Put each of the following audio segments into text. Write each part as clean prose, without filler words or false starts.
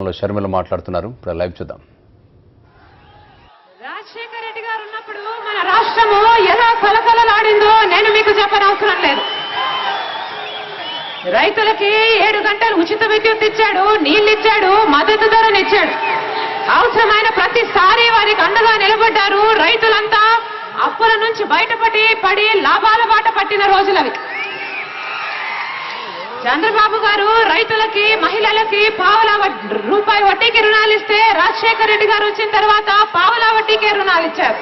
కార్యక్రమంలో షర్మిల మాట్లాడుతున్నారు. ఇప్పుడు లైవ్ చూద్దాం. రాజశేఖర రెడ్డి గారు ఉన్నప్పుడు మన రాష్ట్రము ఎలా కలకలలాడిందో నేను మీకు చెప్పనవసరం లేదు. రైతులకి 7 గంటలు ఉచిత విద్యుత్ ఇచ్చాడు, నీళ్లు ఇచ్చాడు, మద్దతు ధరనిచ్చాడు. అవసరమైన ప్రతిసారి వారికి అండగా నిలబడ్డారు. రైతులంతా అప్పుల నుంచి బయటపడి లాభాల బాట పట్టిన రోజులవి. చంద్రబాబు గారు రైతులకి, మహిళలకి పావలా రూపాయి వడ్డీకి రుణాలు ఇస్తే రాజశేఖర రెడ్డి గారు వచ్చిన తర్వాత పావలా వడ్డీకే రుణాలు ఇచ్చారు.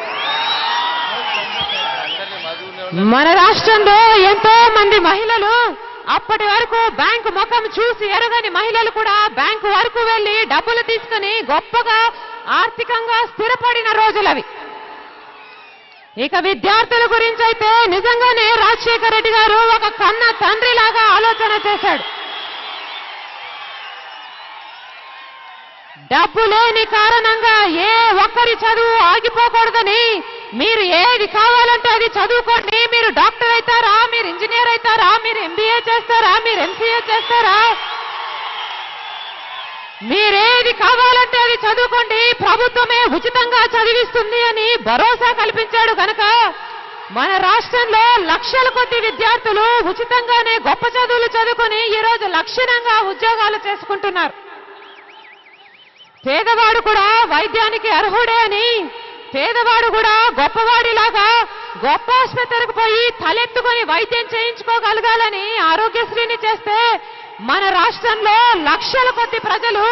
మన రాష్ట్రంలో ఎంతో మంది మహిళలు అప్పటి వరకు బ్యాంకు ముఖం చూసి ఎరగని మహిళలు కూడా బ్యాంకు వరకు వెళ్లి డబ్బులు తీసుకుని గొప్పగా ఆర్థికంగా స్థిరపడిన రోజులవి. ఇక విద్యార్థుల గురించి అయితే నిజంగానే రాజశేఖర రెడ్డి గారు ఒక కన్న తండ్రిలాగా ఆలోచన చేశాడు. డబ్బు లేని కారణంగా ఏ ఒక్కరి చదువు ఆగిపోకూడదని మీరు ఏది కావాలంటే అది చదువుకోండి. మీరు డాక్టర్ అవుతారా, మీరు ఇంజనీర్ అవుతారా, మీరు ఎంబీఏ చేస్తారా, మీరు ఎంసీఏ చేస్తారా, మీరేది కావాలంటే అది చదువుకోండి, ప్రభుత్వమే ఉచితంగా చదివిస్తుంది అని భరోసా కల్పించాడు గనక మన రాష్ట్రంలో లక్షల కొద్ది విద్యార్థులు ఉచితంగానే గొప్ప చదువులు చదువుకొని ఈరోజు లక్షణంగా ఉద్యోగాలు చేసుకుంటున్నారు. పేదవాడు కూడా వైద్యానికి అర్హుడే అని, పేదవాడు కూడా గొప్పవాడిలాగా గొప్ప ఆసుపత్రికి పోయి తలెత్తుకొని వైద్యం చేయించుకోగలగాలని ఆరోగ్యశ్రీని చేస్తే మన రాష్ట్రంలో లక్షల కొద్ది ప్రజలు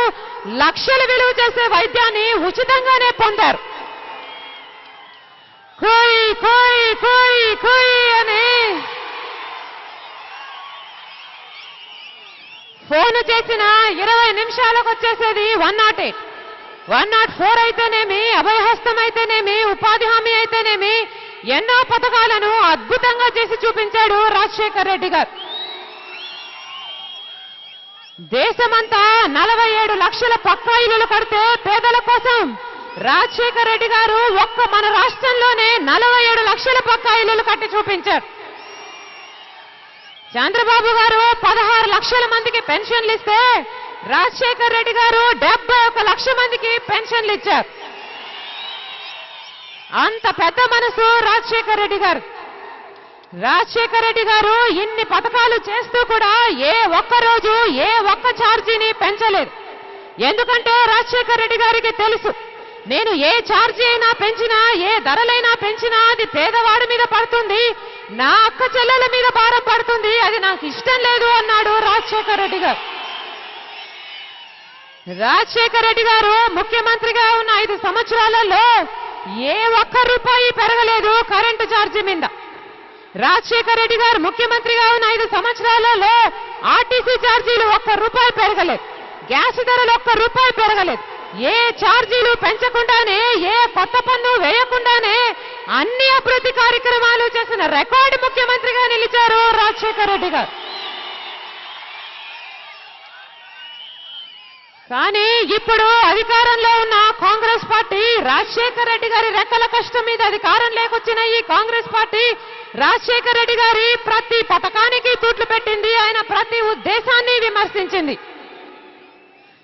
లక్షలు విలువ చేసే వైద్యాన్ని ఉచితంగానే పొందారు. కోయి కోయి కోయి కోయి అని ఫోన్ చేసిన 20 నిమిషాలకు వచ్చేసేది 108, 104 అయితేనేమి, అభయహస్తం అయితేనేమి, ఉపాధి హామీ అయితేనేమి, ఎన్నో పథకాలను అద్భుతంగా చేసి చూపించాడు రాజశేఖర రెడ్డి గారు. దేశమంతా 47 లక్షల పక్కా ఇళ్లు కడితే పేదల కోసం రాజశేఖర రెడ్డి గారు ఒక్క మన రాష్ట్రంలోనే 47 లక్షల పక్కా ఇళ్లు కట్టి చూపించారు. చంద్రబాబు గారు 16 లక్షల మందికి పెన్షన్లు ఇస్తే రాజశేఖర రెడ్డి గారు 71 లక్ష మందికి పెన్షన్లు ఇచ్చారు. అంత పెద్ద మనసు రాజశేఖర రెడ్డి గారు. రాజశేఖర రెడ్డి గారు ఇన్ని పథకాలు చేస్తూ కూడా ఏ ఒక్క రోజు ఏ ఒక్క ఛార్జీని పెంచలేదు. ఎందుకంటే రాజశేఖర రెడ్డి గారికి తెలుసు, నేను ఏ ఛార్జీ అయినా పెంచినా, ఏ ధరలైనా పెంచినా అది పేదవాడి మీద పడుతుంది, నా అక్క చెల్లెల మీద భారం పడుతుంది, అది నాకు ఇష్టం లేదు అన్నాడు రాజశేఖర రెడ్డి గారు. రాజశేఖర రెడ్డి గారు ముఖ్యమంత్రిగా ఉన్న 5 సంవత్సరాలలో ఏ ఒక్క రూపాయి పెరగలేదు కరెంటు ఛార్జీ మీద. రాజశేఖర రెడ్డి గారు ముఖ్యమంత్రిగా ఉన్న 5 సంవత్సరాలలో ఆర్టీసీ ఛార్జీలు 1 రూపాయి పెరగలేదు, గ్యాస్ ధరలు 1 రూపాయి పెరగలేదు. ఏ ఛార్జీలు పెంచకుండానే, ఏ కొత్త పన్ను వేయకుండానే అన్ని అభివృద్ధి కార్యక్రమాలు చేసిన రికార్డు ముఖ్యమంత్రిగా నిలిచారు రాజశేఖర రెడ్డి గారు. కానీ ఇప్పుడు అధికారంలో ఉన్న కాంగ్రెస్ పార్టీ, రాజశేఖర రెడ్డి గారి రెక్కల కష్టం మీద అధికారం లేకొచ్చిన ఈ కాంగ్రెస్ పార్టీ రాజశేఖర రెడ్డి గారి ప్రతి పథకానికి తూట్లు పెట్టింది, ఆయన ప్రతి ఉద్దేశాన్ని విమర్శించింది,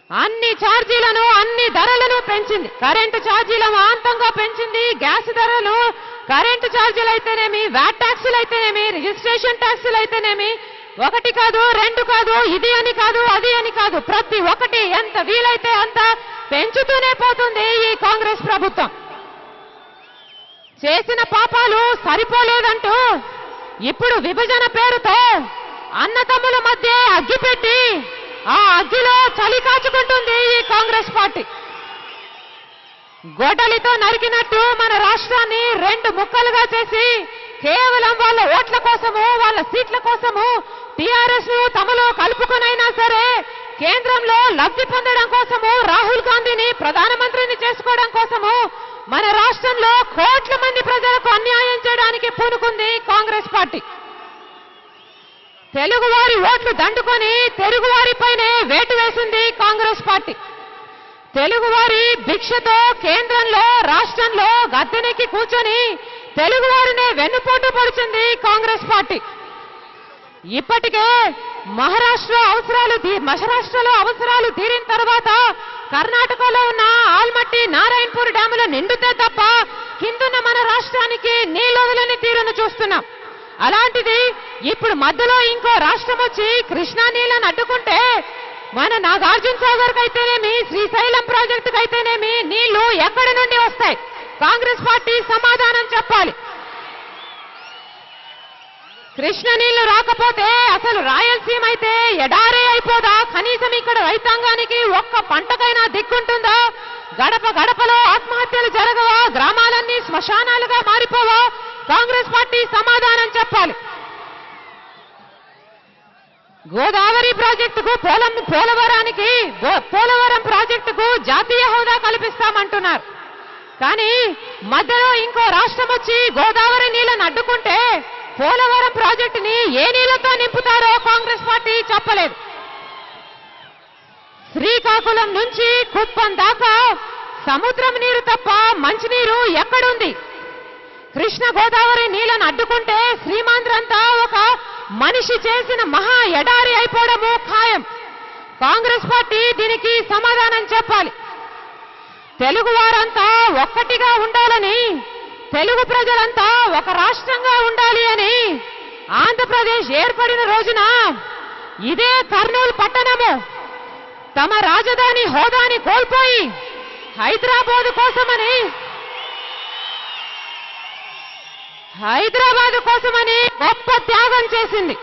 అన్ని ఛార్జీలను, అన్ని ధరలను పెంచింది. కరెంటు ఛార్జీల అమాంతంగా పెంచింది, గ్యాస్ ధరలు, కరెంటు ఛార్జీలు అయితేనేమి, వ్యాట్ ట్యాక్సులు అయితేనేమి, రిజిస్ట్రేషన్ ట్యాక్సులు అయితేనేమి, 1 కాదు 2 కాదు, ఇది అని కాదు అది అని కాదు, ప్రతి ఒక్కటి ఎంత వీలైతే అంత పెంచుతూనే పోతుంది ఈ కాంగ్రెస్ ప్రభుత్వం. చేసిన పాపాలు సరిపోలేదంటూ ఇప్పుడు విభజన పేరుతో అన్నతమ్ముల మధ్య అగ్గి పెట్టి ఆ అగ్గిలో చలి కాచుకుంటుంది ఈ కాంగ్రెస్ పార్టీ. గొడ్డలితో నరికినట్టు మన రాష్ట్రాన్ని 2 ముక్కలుగా చేసి కేవలం వాళ్ళ ఓట్ల కోసము, వాళ్ళ సీట్ల కోసము టీఆర్ఎస్ ను తమలో కలుపుకొనైనా సరే కేంద్రంలో లబ్ధి పొందడం కోసము, రాహుల్ గాంధీని ప్రధానమంత్రిని చేసుకోవడం కోసము మన రాష్ట్రంలో కోట్ల మంది ప్రజలకు అన్యాయం చేయడానికి పూనుకుంది కాంగ్రెస్ పార్టీ. తెలుగువారి ఓట్లు దండుకొని తెలుగువారిపైనే వేటు వేసింది కాంగ్రెస్ పార్టీ. తెలుగువారి భిక్షతో కేంద్రంలో, రాష్ట్రంలో గద్దెనెక్కి కూర్చొని తెలుగువారినే వెన్నుపోటు పొడిచింది కాంగ్రెస్ పార్టీ. ఇప్పటికే మహారాష్ట్రలో అవసరాలు తీరిన తర్వాత కర్ణాటకలో ఉన్న ఆల్మట్టి నారాయణపూర్ డ్యాములో నిండుతే తప్ప కిందున్న మన రాష్ట్రానికి నీళ్ళొదలని తీరును చూస్తున్నాం. అలాంటిది ఇప్పుడు మధ్యలో ఇంకో రాష్ట్రం వచ్చి కృష్ణా నీళ్ళని అడ్డుకుంటే మన నాగార్జున సాగర్ కైతేనేమి శ్రీశైలం ప్రాజెక్టుకు అయితేనేమి నీళ్లు ఎక్కడి నుండి వస్తాయి? కాంగ్రెస్ పార్టీ సమాధానం చెప్పాలి. కృష్ణ నీళ్లు రాకపోతే అసలు రాయలసీమ అయితే ఎడారే అయిపోదా? కనీసం ఇక్కడ రైతాంగానికి ఒక్క పంటకైనా దిక్కుంటుందా? గడప గడపలో ఆత్మహత్యలు జరగవా? గ్రామాలన్నీ శ్మశానాలుగా మారిపోవా? కాంగ్రెస్ పార్టీ సమాధానం చెప్పాలి. గోదావరి ప్రాజెక్టుకు పోలవరం ప్రాజెక్టుకు జాతీయ హోదా కల్పిస్తామంటున్నారు. కానీ మధ్యలో ఇంకో రాష్ట్రం వచ్చి గోదావరి నీళ్లను అడ్డుకుంటే పోలవరం ప్రాజెక్టుని ఏ నీళ్లతో నింపుతారో కాంగ్రెస్ పార్టీ చెప్పలేదు. శ్రీకాకుళం నుంచి కుప్పం దాకా సముద్రం నీరు తప్ప మంచినీరు ఎక్కడుంది? కృష్ణ గోదావరి నీళ్లను అడ్డుకుంటే శ్రీమాంధ్రంతా ఒక మనిషి చేసిన మహా ఎడారి అయిపోవడము ఖాయం. కాంగ్రెస్ పార్టీ దీనికి సమాధానం చెప్పాలి. తెలుగు వారంతా ఒక్కటిగా ఉండాలని, తెలుగు ప్రజలంతా ఒక రాష్ట్రంగా ఉండాలి అని ఆంధ్రప్రదేశ్ ఏర్పడిన రోజున ఇదే కర్నూలు పట్టణము తమ రాజధాని హోదాని కోల్పోయి హైదరాబాద్ కోసమని గొప్ప త్యాగం చేసింది.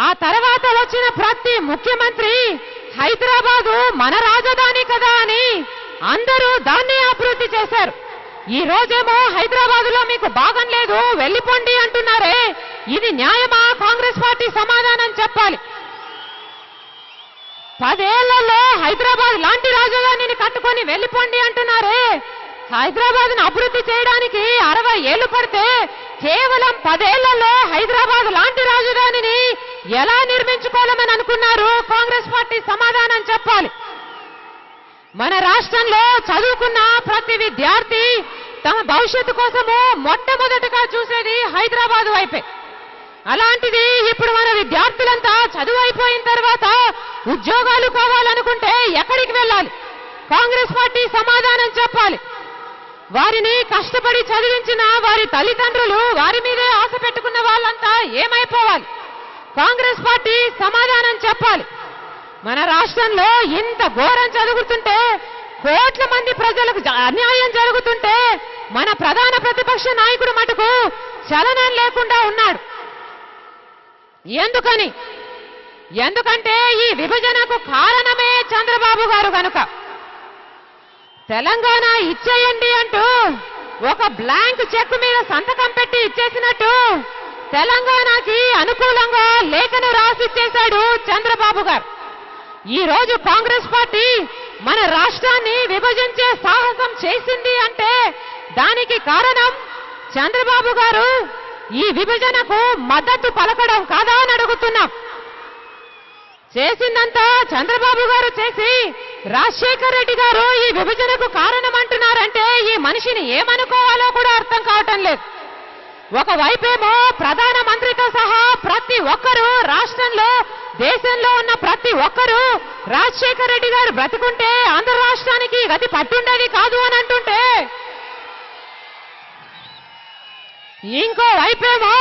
ఆ తర్వాత వచ్చిన ప్రతి ముఖ్యమంత్రి హైదరాబాదు మన రాజధాని కదా అని అందరూ దాన్ని అభివృద్ధి చేశారు. ఈ రోజేమో హైదరాబాదులో మీకు భాగం లేదు వెళ్ళిపోండి అంటున్నారే, ఇది న్యాయమా? కాంగ్రెస్ పార్టీ సమాధానం చెప్పాలి. 10 ఏళ్లలో హైదరాబాద్ లాంటి రాజధానిని కట్టుకొని వెళ్ళిపోండి అంటున్నారే, హైదరాబాద్ను అభివృద్ధి చేయడానికి 60 ఏళ్లు పడితే కేవలం 10 ఏళ్లలో హైదరాబాద్ లాంటి రాజధానిని ఎలా నిర్మించుకోవాలని అనుకున్నారు? కాంగ్రెస్ పార్టీ సమాధానం చెప్పాలి. మన రాష్ట్రంలో చదువుకున్న ప్రతి విద్యార్థి తమ భవిష్యత్తు కోసము మొట్టమొదటిగా చూసేది హైదరాబాద్ వైపే. అలాంటిది ఇప్పుడు మన విద్యార్థులంతా చదువు అయిపోయిన తర్వాత ఉద్యోగాలు కావాలనుకుంటే ఎక్కడికి వెళ్ళాలి? కాంగ్రెస్ పార్టీ సమాధానం చెప్పాలి. వారిని కష్టపడి చదివించిన వారి తల్లిదండ్రులు, వారి మీదే ఆశ పెట్టుకున్న వాళ్ళంతా ఏమైపోవాలి? కాంగ్రెస్ పార్టీ సమాధానం చెప్పాలి. మన రాష్ట్రంలో ఇంత ఘోరం జరుగుతుంటే, కోట్ల మంది ప్రజలకు అన్యాయం జరుగుతుంటే మన ప్రధాన ప్రతిపక్ష నాయకుడు మటుకు చలనం లేకుండా ఉన్నాడు. ఎందుకంటే ఈ విభజనకు కారణమే చంద్రబాబు గారు గనుక. తెలంగాణ ఇచ్చేయండి అంటూ ఒక బ్లాంక్ చెక్ మీద సంతకం పెట్టి ఇచ్చేసినట్టు తెలంగాణకి అనుకూలంగా లేఖను రాసిచ్చేశాడు చంద్రబాబు గారు. ఈ రోజు కాంగ్రెస్ పార్టీ మన రాష్ట్రాన్ని విభజించే సాహసం చేసింది అంటే దానికి కారణం చంద్రబాబు గారు ఈ విభజనకు మద్దతు పలకడం కాదా అని అడుగుతున్నాం. చేసిందంతా చంద్రబాబు గారు చేసి రాజశేఖర రెడ్డి గారు ఈ విభజనకు కారణం అంటున్నారంటే ఈ మనిషిని ఏమనుకోవాలో కూడా అర్థం కావటం లేదు. ఒకవైపేమో ప్రధాన మంత్రితో సహా ప్రతి ఒక్కరూ రాష్ట్రంలో, దేశంలో ఉన్న ప్రతి ఒక్కరూ రాజశేఖర రెడ్డి గారు బ్రతుకుంటే ఆంధ్ర రాష్ట్రానికి గతి పట్టుండేది కాదు అని అంటుంటే, ఇంకో వైపేమో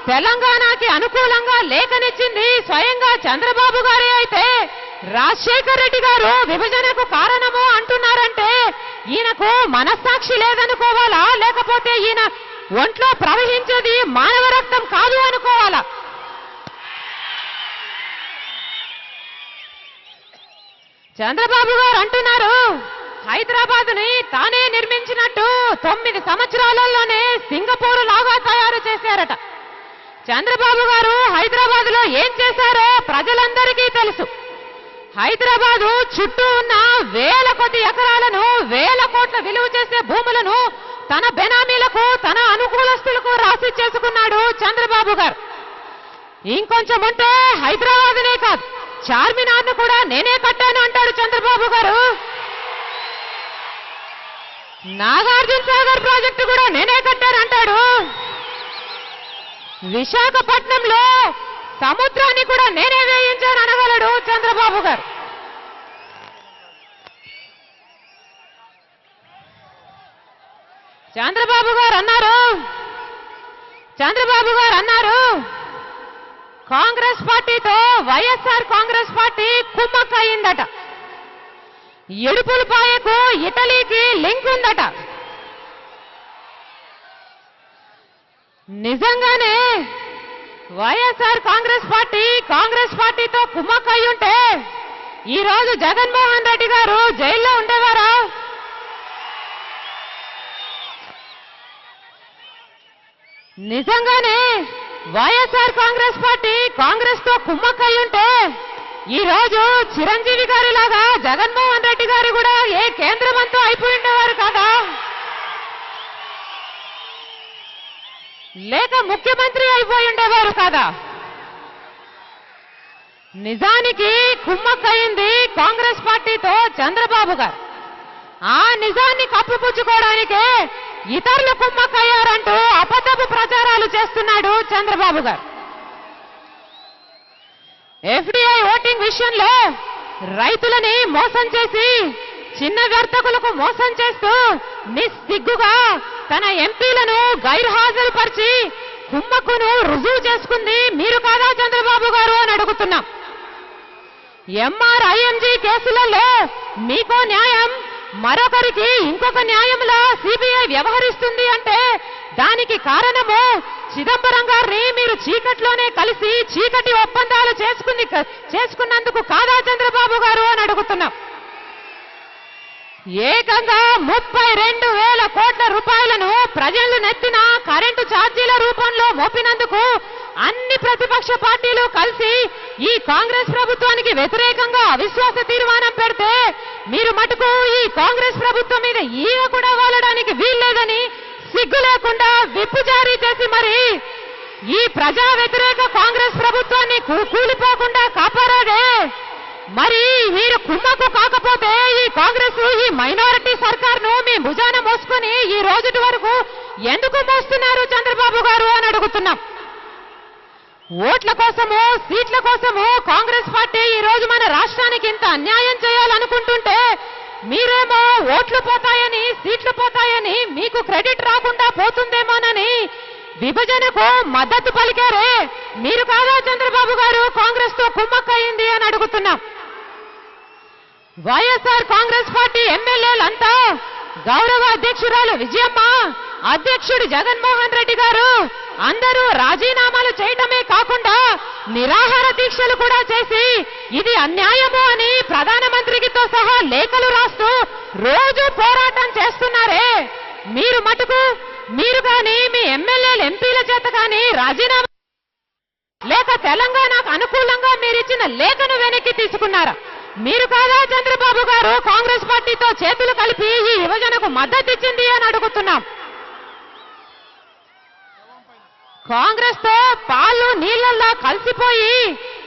తెలంగాణకి అనుకూలంగా లేఖనిచ్చింది స్వయంగా చంద్రబాబు గారే అయితే రాజశేఖర రెడ్డి గారు విభజనకు కారణము అంటున్నారంటే ఈయనకు మనస్సాక్షి లేదనుకోవాలా, లేకపోతే ఈయన ఒంట్లో ప్రవహించేది మానవ రక్తం కాదు అనుకోవాలా? చంద్రబాబు గారు అంటున్నారు హైదరాబాద్ ని తానే నిర్మించినట్టు 9 సంవత్సరాలలోనే సింగపూర్ లాగా తయారు చేశారట. చంద్రబాబు గారు హైదరాబాద్ లో ఏం చేశారో ప్రజలందరికీ తెలుసు. హైదరాబాదు చుట్టూ ఉన్న వేల కొద్ది ఎకరాలను, వేల కోట్ల విలువ చేసే భూములను తన బెనామీలకు, తన అనుకూలస్తులకు రాసి చేసుకున్నాడు చంద్రబాబు గారు. ఇంకొంచెం ఉంటే హైదరాబాద్నే కాదు, చార్మినార్ను కూడా నేనే కట్టాను అంటాడు చంద్రబాబు గారు. నాగార్జున సాగర్ ప్రాజెక్టు కూడా నేనే కట్టాను అంటాడు. విశాఖపట్నంలో సముద్రాన్ని కూడా నేనే వేయించాను అనగలడు చంద్రబాబు గారు. చంద్రబాబు గారు అన్నారు కాంగ్రెస్ పార్టీతో వైఎస్ఆర్ కాంగ్రెస్ పార్టీ కుమ్మక్కయిందట. ఎడుపులపాయకు ఇటలీకి లింక్ ఉందట. నిజంగానే వైఎస్ఆర్ కాంగ్రెస్ పార్టీతో కుమ్మక్కయి ఉంటే ఈ రోజు జగన్మోహన్ రెడ్డి గారు జైల్లో ఉండేవారా? నిజంగానే వైఎస్ఆర్ కాంగ్రెస్ పార్టీ కాంగ్రెస్ తో కుమ్మక్కయి ఉంటే ఈ రోజు చిరంజీవి గారిలాగా జగన్మోహన్ రెడ్డి గారు కూడా ఏ కేంద్ర మంత్రి అయిపోయి ఉండేవారు కదా, లేక ముఖ్యమంత్రి అయిపోయి ఉండేవారు కదా. నిజానికి కుమ్మక్కయింది కాంగ్రెస్ పార్టీతో చంద్రబాబు గారు. ఆ నిజాన్ని కప్పిపుచ్చుకోవడానికే ఇతరులు కుమ్మక్కయ్యారంటూ అబద్ధపు ప్రచారాలు చేస్తున్నాడు చంద్రబాబు గారు. ఎఫ్డీఐ ఓటింగ్ విషయంలో రైతులని మోసం చేసి చిన్న వర్తకులకు మోసం చేస్తూ నిస్సిగ్గుగా తన ఎంపీలను గైర్హాజరుపరిచి కుమ్మక్కును రుజువు చేసుకుంది మీరు కాదా చంద్రబాబు గారు అని అడుగుతున్నాం. ఎంఆర్ఐఎంజీ కేసులలో మీకో న్యాయం, మరొకరికి ఇంకొక న్యాయంలో సిబిఐ వ్యవహరిస్తుంది అంటే దానికి కారణము చిదంబరం గారిని మీరు చీకట్లోనే కలిసి చీకటి ఒప్పందాలు చేసుకున్నందుకు కాదా చంద్రబాబు గారు అని అడుగుతున్నాం. ఏకంగా 32,000 కోట్ల రూపాయలను ప్రజలు నెత్తిన కరెంటు ఛార్జీల రూపంలో మోపినందుకు అన్ని ప్రతిపక్ష పార్టీలు కలిసి ఈ కాంగ్రెస్ ప్రభుత్వానికి వ్యతిరేకంగా అవిశ్వాస తీర్మానం పెడితే మీరు మటుకు ఈ కాంగ్రెస్ ప్రభుత్వం మీద ఈగ కూడా వాలడానికి వీల్లేదని సిగ్గు లేకుండా విప్పు జారీ చేసి మరి ఈ ప్రజా వ్యతిరేక కాంగ్రెస్ ప్రభుత్వాన్ని కూలిపోకుండా కాపాడాడే. మరి మీరు కుమ్మకు కాకపోతే ఈ కాంగ్రెస్ ఈ మైనారిటీ సర్కార్ను మీ భుజాన మోసుకొని ఈ రోజుటి వరకు ఎందుకు మోస్తున్నారు చంద్రబాబు గారు అని అడుగుతున్నాం. ఓట్ల కోసము సీట్ల కోసము కాంగ్రెస్ పార్టీ ఈ రోజు మన రాష్ట్రానికి ఇంత అన్యాయం చేయాలనుకుంటుంటే మీరేమో ఓట్లు పోతాయని సీట్లు పోతాయని మీకు క్రెడిట్ రాకుండా పోతుందేమోనని విభజనకు మద్దతు పలికారే మీరు కాదా చంద్రబాబు గారు కాంగ్రెస్ తో కుమ్మక్కయింది అని అడుగుతున్నాం. వైఎస్ఆర్ కాంగ్రెస్ పార్టీ ఎమ్మెల్యేలంతా గౌరవ అధ్యక్షురాలు విజయమ్మ, అధ్యక్షుడు జగన్మోహన్ రెడ్డి గారు అందరూ రాజీనామాలు చేయటమే కాకుండా నిరాహార దీక్షలు కూడా చేసి ఇది అన్యాయము అని ప్రధానమంత్రితో సహా లేఖలు రాస్తూ రోజు పోరాటం చేస్తున్నారే. మీరు మటుకు మీరు కానీ మీ ఎమ్మెల్యేలు ఎంపీల చేత కానీ రాజీనామా లేక తెలంగాణకు అనుకూలంగా మీరిచ్చిన లేఖను వెనక్కి తీసుకున్నారా? మీరు కాదా చంద్రబాబు గారు కాంగ్రెస్ పార్టీతో చేతులు కలిపి ఈ విభజనకు మద్దతు ఇచ్చింది అని అడుగుతున్నాం. కాంగ్రెస్ తో పాలు నీళ్లల్లా కలిసిపోయి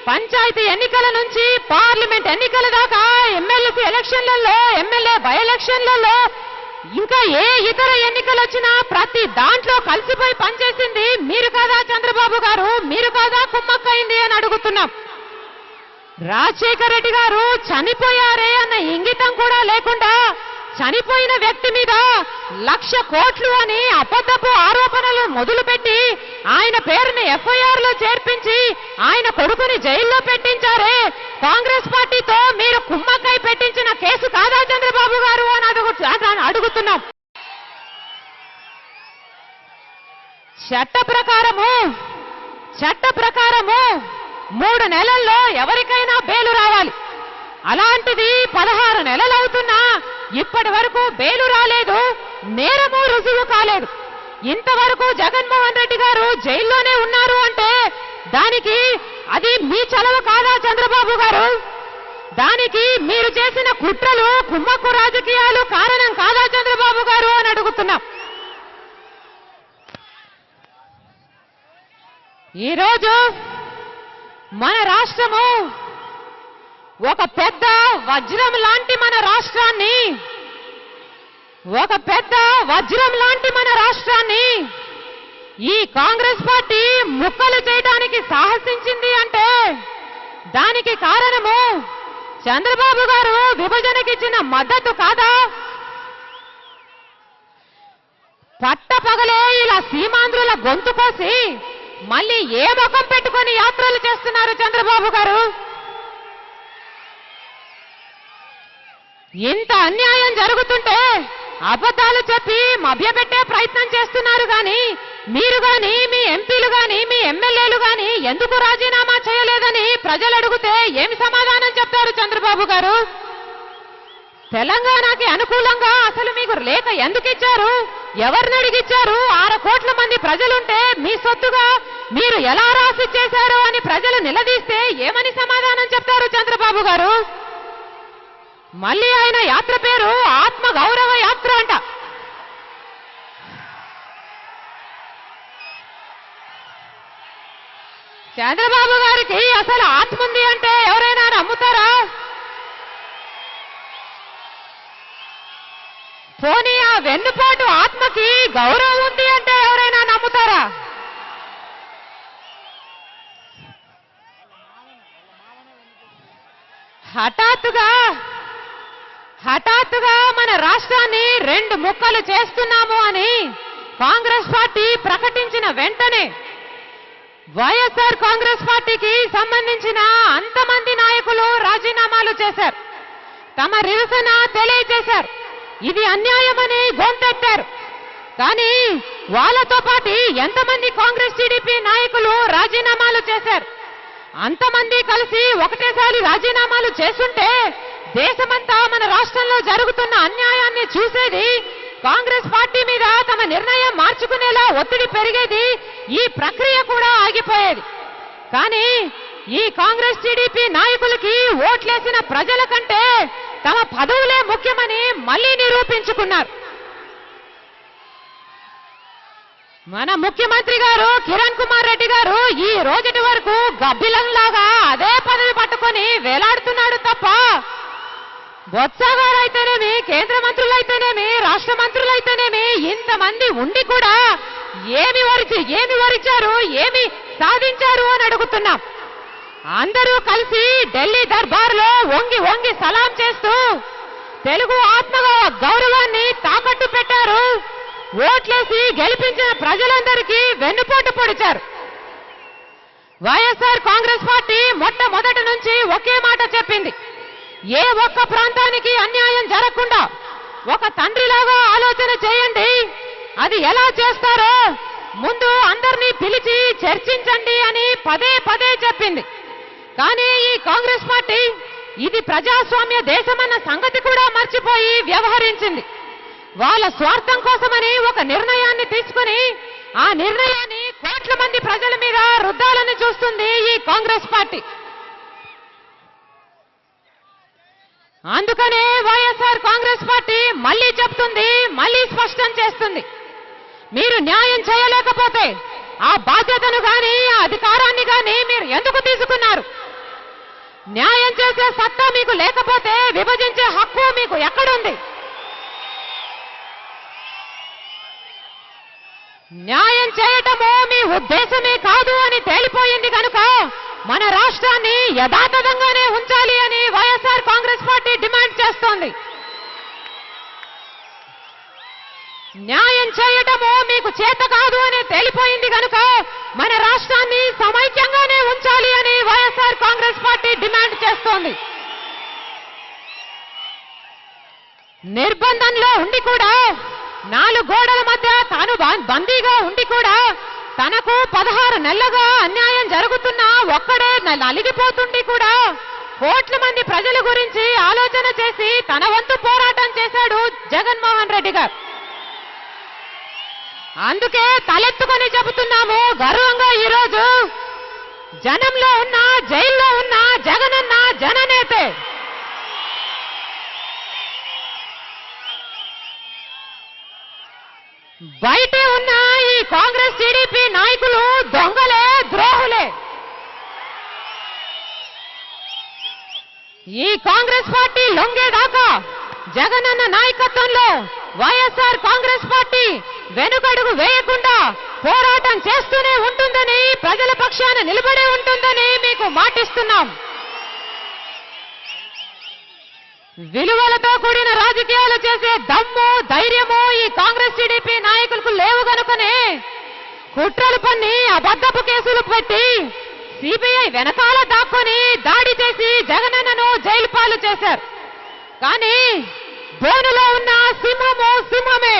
పంచాయతీ ఎన్నికల నుంచి పార్లమెంట్ ఎన్నికల దాకా ఎమ్మెల్సీ ఎలక్షన్లలో ఎమ్మెల్యే బై ఎలక్షన్లలో ఇంకా ఏ ఇతర ఎన్నికలు వచ్చినా ప్రతి దాంట్లో కలిసిపోయి పనిచేసింది మీరు కాదా చంద్రబాబు గారు? మీరు కాదా కుమ్మక్కయింది అని అడుగుతున్నాం. రాజశేఖర రెడ్డి గారు చనిపోయారే అన్న ఇంగితం కూడా లేకుండా చనిపోయిన వ్యక్తి మీద 1,00,000 కోట్లు అని అబద్ధపు ఆరోపణలు మొదలుపెట్టి ఆయన పేరుని ఎఫ్ఐఆర్ లో చేర్పించి ఆయన కొడుకుని జైల్లో పెట్టించారే కాంగ్రెస్ పార్టీతో మీరు కుమ్మక్కై పెట్టించిన కేసు కాదా చంద్రబాబు గారు అని అడుగుతున్నాం. చట్ట ప్రకారము 3 నెలల్లో ఎవరికైనా బెయిలు రావాలి. అలాంటిది 16 నెలలు అవుతున్నా ఇప్పటి వరకు బెయిలు రాలేదు, నేరము రుజువు కాలేదు. ఇంతవరకు జగన్మోహన్ రెడ్డి గారు జైల్లోనే ఉన్నారు అంటే దానికి అది మీ చలవ కాదా చంద్రబాబు గారు? దానికి మీరు చేసిన కుట్రలు కుమ్మక్కు రాజకీయాలు కారణం కాదా చంద్రబాబు గారు అని అడుగుతున్నాం. ఈరోజు మన రాష్ట్రము ఒక పెద్ద వజ్రం లాంటి మన రాష్ట్రాన్ని ఈ కాంగ్రెస్ పార్టీ ముక్కలు చేయడానికి సాహసించింది అంటే దానికి కారణము చంద్రబాబు గారు విభజనకిచ్చిన మద్దతు కాదా? పట్టపగలే ఇలా సీమాంధ్రుల గొంతు కోసి మళ్ళీ ఏ ముఖం పెట్టుకొని యాత్రలు చేస్తున్నారు చంద్రబాబు గారు? ఇంత అన్యాయం జరుగుతుంటే అబద్ధాలు చెప్పి మభ్యపెట్టే ప్రయత్నం చేస్తున్నారు గాని మీరు గాని మీ ఎంపీలు గాని మీ ఎమ్మెల్యేలు గాని ఎందుకు రాజీనామా చేయలేదని ప్రజలు అడిగితే ఏమి సమాధానం చెప్తారు చంద్రబాబు గారు? తెలంగాణకి అనుకూలంగా అసలు మీకు లేఖ ఎందుకు ఇచ్చారు? ఎవరిని అడిగిచ్చారు? 6 కోట్ల మంది ప్రజలుంటే మీ సొత్తుగా మీరు ఎలా రాసి చేశారు అని ప్రజలు నిలదీస్తే ఏమని సమాధానం చెప్తారు చంద్రబాబు గారు? మళ్ళీ ఆయన యాత్ర పేరు ఆత్మ గౌరవ యాత్ర అంట. చంద్రబాబు గారికి అసలు ఆత్మ ఉంది అంటే ఎవరైనా నమ్ముతారా? పోనీ ఆ వెన్నుపోటు ఆత్మకి గౌరవం ఉంది అంటే ఎవరైనా నమ్ముతారా? హఠాత్తుగా మన రాష్ట్రాన్ని 2 ముక్కలు చేస్తున్నాము అని కాంగ్రెస్ పార్టీ ప్రకటించిన వెంటనే వైఎస్ఆర్ కాంగ్రెస్ పార్టీకి సంబంధించిన అంతమంది నాయకులు రాజీనామాలు చేశారు, తమ నిరసన తెలియజేశారు, ఇది అన్యాయమని గొంతెత్తారు. కానీ వాళ్ళతో పాటు ఎంతమంది కాంగ్రెస్ టీడీపీ నాయకులు రాజీనామాలు చేశారు? అంతమంది కలిసి ఒకటేసారి రాజీనామాలు చేస్తుంటే దేశమంతా మన రాష్ట్రంలో జరుగుతున్న అన్యాయాన్ని చూసేది, కాంగ్రెస్ పార్టీ మీద తమ నిర్ణయం మార్చుకునేలా ఒత్తిడి పెరిగేది, ఈ ప్రక్రియ కూడా ఆగిపోయేది. కానీ ఈ కాంగ్రెస్ టీడీపీ నాయకులకి ఓట్లేసిన ప్రజల కంటే తమ పదవులే ముఖ్యమని మళ్ళీ నిరూపించుకున్నారు. మన ముఖ్యమంత్రి గారు కిరణ్ కుమార్ రెడ్డి గారు ఈ రోజుటి వరకు గబ్బిలంలాగా అదే పదవి పట్టుకొని వేలాడుతున్నాడు తప్ప బొత్స గారు అయితేనేమి, కేంద్ర మంత్రులైతేనేమి, రాష్ట్ర మంత్రులైతేనేమి ఇంతమంది ఉండి కూడా ఏమి వరిచారు, ఏమి సాధించారు అని అడుగుతున్నాం. అందరూ కలిసి ఢిల్లీ దర్బార్లో వంగి వంగి సలాం చేస్తూ తెలుగు ఆత్మ గౌరవాన్ని తాకట్టు పెట్టారు. ఓట్లేసి గెలిపించిన ప్రజలందరికీ వెన్నుపోటు పొడిచారు. వైఎస్ఆర్ కాంగ్రెస్ పార్టీ మొట్టమొదటి నుంచి ఒకే మాట చెప్పింది, ఏ ఒక్క ప్రాంతానికి అన్యాయం జరగకుండా ఒక తండ్రిలాగా ఆలోచన చేయండి, అది ఎలా చేస్తారో ముందు అందరినీ పిలిచి చర్చించండి అని పదే పదే చెప్పింది. కానీ ఈ కాంగ్రెస్ పార్టీ ఇది ప్రజాస్వామ్య దేశమన్న సంగతి కూడా మర్చిపోయి వ్యవహరించింది. వాళ్ళ స్వార్థం కోసమని ఒక నిర్ణయాన్ని తీసుకుని ఆ నిర్ణయాన్ని కోట్ల మంది ప్రజల మీద రుద్దాలని చూస్తుంది ఈ కాంగ్రెస్ పార్టీ. అందుకనే వైఎస్ఆర్ కాంగ్రెస్ పార్టీ మళ్ళీ చెప్తుంది, మళ్ళీ స్పష్టం చేస్తుంది, మీరు న్యాయం చేయలేకపోతే ఆ బాధ్యతను గాని ఆ అధికారాన్ని గాని మీరు ఎందుకు తీసుకున్నారు? న్యాయం చేసే సత్తా మీకు లేకపోతే విభజించే హక్కు మీకు ఎక్కడుంది? న్యాయం చేయటము మీ ఉద్దేశమే కాదు అని తేలిపోయింది కనుక మన రాష్ట్రాన్ని యథాతథంగానే ఉంచాలి అని వైఎస్ఆర్ కాంగ్రెస్ పార్టీ డిమాండ్ చేస్తోంది. న్యాయం చేయటము మీకు చేత కాదు అని తేలిపోయింది కనుక మన రాష్ట్రాన్ని సమైక్యంగానే ఉంచాలి అని వైఎస్ఆర్ కాంగ్రెస్ పార్టీ డిమాండ్ చేస్తోంది. నిర్బంధంలో ఉండి కూడా 4 గోడల మధ్య తాను బందీగా ఉండి కూడా తనకు 16 నెలలుగా అన్యాయం జరుగుతున్నా ఒక్కడే నలిగిపోతుండి కూడా కోట్ల మంది ప్రజల గురించి ఆలోచన చేసి తన వంతు పోరాటం చేశాడు జగన్మోహన్ రెడ్డి గారు. అందుకే తలెత్తుకొని చెబుతున్నాము గర్వంగా ఈరోజు, జనంలో ఉన్న జైల్లో ఉన్న జగనన్న జననేతే. బయటే ఉన్న ఈ కాంగ్రెస్ టీడీపీ నాయకులు దొంగలే, ద్రోహులే. ఈ కాంగ్రెస్ పార్టీ లొంగేదాకా జగనన్న నాయకత్వంలో వైఎస్ఆర్ కాంగ్రెస్ పార్టీ వెనుకడుగు వేయకుండా పోరాటం చేస్తూనే ఉంటుందని, ప్రజల పక్షాన నిలబడే ఉంటుందని మీకు మాటిస్తున్నాం. విలువలతో కూడిన రాజకీయాలు చేసే దమ్ము, ధైర్యము ఈ కాంగ్రెస్ టీడీపీ నాయకులకు లేవు గనుకనే కుట్రలు పన్ని అబద్ధపు కేసులు పెట్టి సిబిఐ వెనకాల దాక్కుని దాడి చేసి జగనన్నను జైలు పాలు చేశారు. కానీ బోనులో ఉన్న సింహము సింహమే.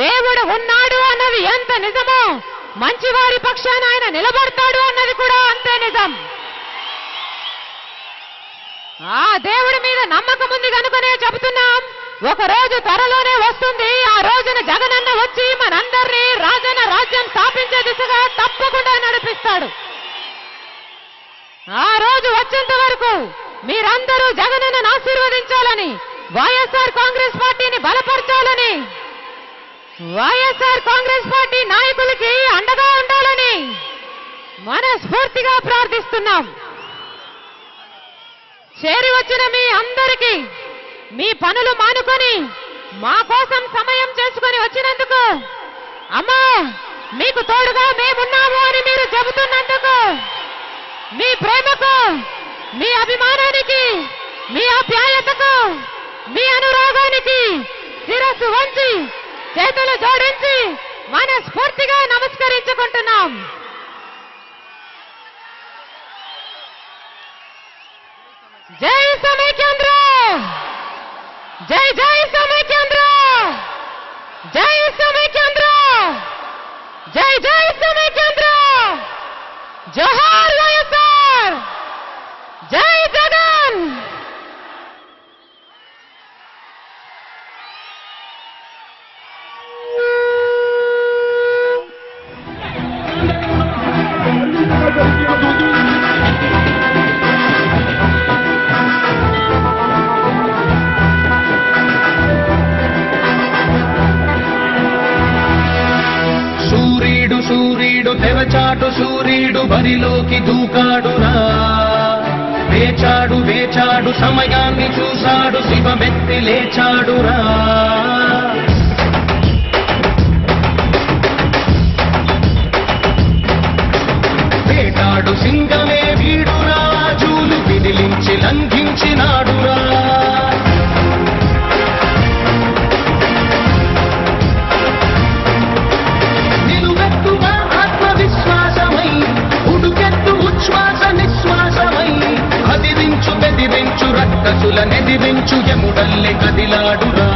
దేవుడు ఉన్నాడు అన్నది ఎంత నిజమో, మంచివారి పక్షాన ఆయన నిలబడతాడు అన్నది కూడా అంతే నిజం. ఆ దేవుడి మీద నమ్మకం ఉంది కనుకనే చెబుతున్నాం, ఒక రోజు త్వరలోనే వస్తుంది. ఆ రోజున జగనన్న వచ్చి మనందరినీ రాజన్న రాజ్యం స్థాపించే దిశగా తప్పకుండా నడిపిస్తాడు. ఆ రోజు వచ్చేంత వరకు మీరందరూ జగనన్నను ఆశీర్వదించాలని, వైఎస్ఆర్ కాంగ్రెస్ పార్టీని బలపరచాలని, వైఎస్ఆర్ కాంగ్రెస్ పార్టీ నాయకులకి అండగా ఉండాలని మనస్ఫూర్తిగా ప్రార్థిస్తున్నాం. చేరి వచ్చిన మీ అందరికీ మీ పనులు మానుకొని మా కోసం సమయం చేసుకొని వచ్చినందుకు, అమ్మా మీకు తోడుగా మేమున్నాము అని మీరు చెబుతున్నందుకు, మీ ప్రేమకు, మీ అభిమానానికి, మీ ఆప్యాయతకు, మీ అనురాగానికి శిరస్సు వంచి చేతులు జోడించి మనస్ఫూర్తిగా నమస్కరించుకుంటున్నాం. జై సమైక్యాంధ్ర, జై జై సమైక్యాంధ్ర, జై సమైక్యాంధ్ర, జై జై సమైక్యాంధ్ర, జోహార్ వైఎస్ఆర్, జై జగన్. సూర్యుడు తెవచాటు సూర్యుడు బరిలోకి దూకాడురా, వేచాడు వేచాడు సమయాన్ని చూశాడు, శివమెత్తి లేచాడురా. వేటాడు సింగమే వీడురా, జూలు విదిలించి లంఘించినాడురా. బెదిరించు రక్కసుల నెదిరించు యముడల్లె కదిలాడురా.